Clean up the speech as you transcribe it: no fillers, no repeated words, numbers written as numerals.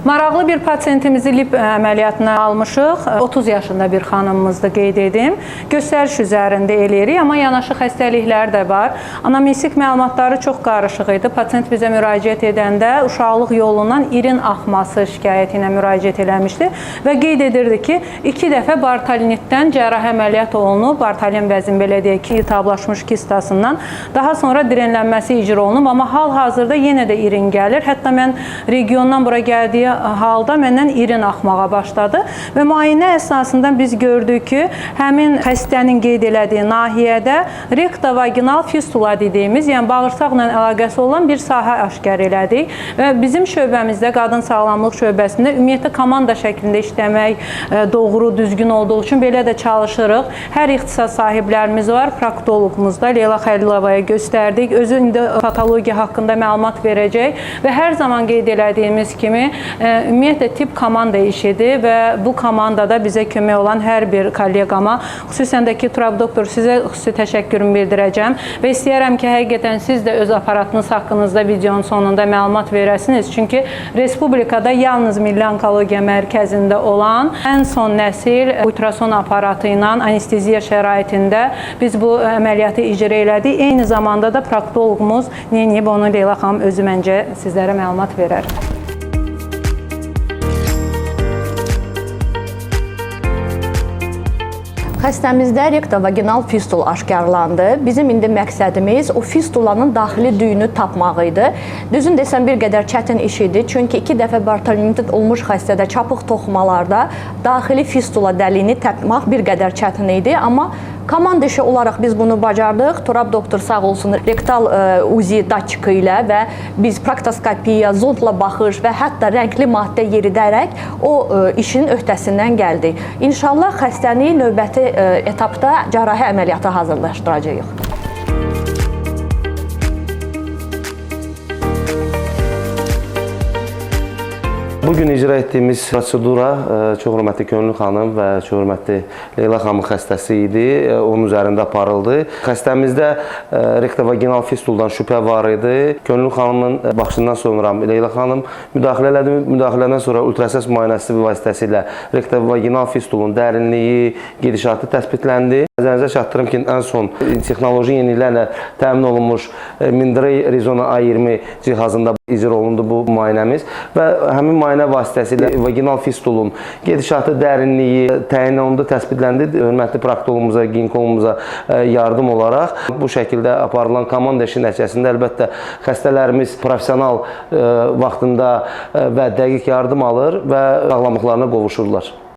Maraqlı bir pasiyentimizi lip əməliyyatına almışıq. 30 yaşında bir xanımımızdır, qeyd edim. Göstəriş üzərində eləyirik, amma yanaşı xəstəliklər də var. Anamnestik məlumatları çox qarışıq idi. Pasiyent bizə müraciət edəndə uşaqlıq yolundan irin axması şikayəti ilə müraciət eləmişdi və qeyd edirdi ki, 2 dəfə Bartolinitdən cərrahi əməliyyat olunub, Bartolin vəzin belə deyək ki, iltihablaşmış kistasından. Daha sonra drenlənməsi icra olunub, amma hal-hazırda yenə də irin gəlir. Hətta mən regiondan bura gəldiyi halda məndən irin axmağa başladı və müayinə əsnasında biz gördük ki, həmin xəstənin qeyd elədiyi nahiyədə rektovaginal fistula dediyimiz, yəni bağırsaqla əlaqəsi olan bir sahə aşkar elədik və bizim şöbəmizdə, qadın sağlamlıq şöbəsində ümumiyyətlə komanda şəklində işləmək doğru, düzgün olduğu üçün belə də çalışırıq. Hər ixtisas sahiblərimiz var, proktoloqumuz da Leyla Xəlilovaya göstərdik. Özü indi patologiya haqqında məlumat verəcək və hər zaman qeyd elədiyimiz kimi ümumiyyətlə tip komanda işidir və bu komandada bizə kömək olan hər bir kolleqama, xüsusən də ki, Turab doktor, sizə xüsusi təşəkkürümü bildirəcəm və istəyərəm ki, həqiqətən siz də öz aparatınız haqqınızda videonun sonunda məlumat verəsiniz. Çünki Respublikada yalnız Milli Onkologiya Mərkəzində olan ən son nəsil ultrason aparatı ilə anesteziya şəraitində biz bu əməliyyatı icra elədik. Eyni zamanda da proktoloqumuz Neniyib, onu Leyla xanım özü məncə sizlərə məlumat verər. Xəstəmizdə rektovaginal fistul aşkarlandı. Bizim indi məqsədimiz o fistulanın daxili düyünü tapmaq idi. Düzün desəm bir qədər çətin iş idi. Çünki 2 dəfə Bartolinit olmuş xəstədə çapıq toxumalarda daxili fistula dəliyini tapmaq bir qədər çətin idi. Amma komanda işi olaraq biz bunu bacardıq. Turab doktor sağ olsun rektal UZI datçıqı ilə və biz praktoskopiya, zondla baxış və hətta rəngli maddə yeridərək o işin öhdəsindən gəldik. İnşallah xəstəni növbəti etapda cərrahi əməliyyata hazırlaşdıracağıq. Bugün icra etdiyimiz prosedura çox hörmətli Könüllü xanım və çox hörmətli Leyla xanımın xəstəsi idi. Onun üzərində aparıldı. Xəstəmizdə rektovaginal fistuldan şübhə var idi. Könüllü xanımın baxışından sonra Leyla xanım müdaxilə elədi. Müdaxilədən sonra ultrasəs müayinəsi vasitəsilə rektovaginal fistulun dərinliyi, gedişatı təsbitləndi. Nəzərinizə çatdırım ki, ən son texnoloji yeniliklərlə təmin olunmuş Mindray Arizona A20 cihazında icra olundu bu müayinəmiz və həmin müayinə vasitəsilə vaginal fistulun gedişatı, dərinliyi təyin olundu, təsbitləndi. Hörmətli proktoloqumuza, ginekologumuza yardım olaraq bu şəkildə aparılan komanda işi nəticəsində əlbəttə xəstələrimiz professional vaxtında və dəqiq yardım alır və sağlamlıqlarına qovuşurlar.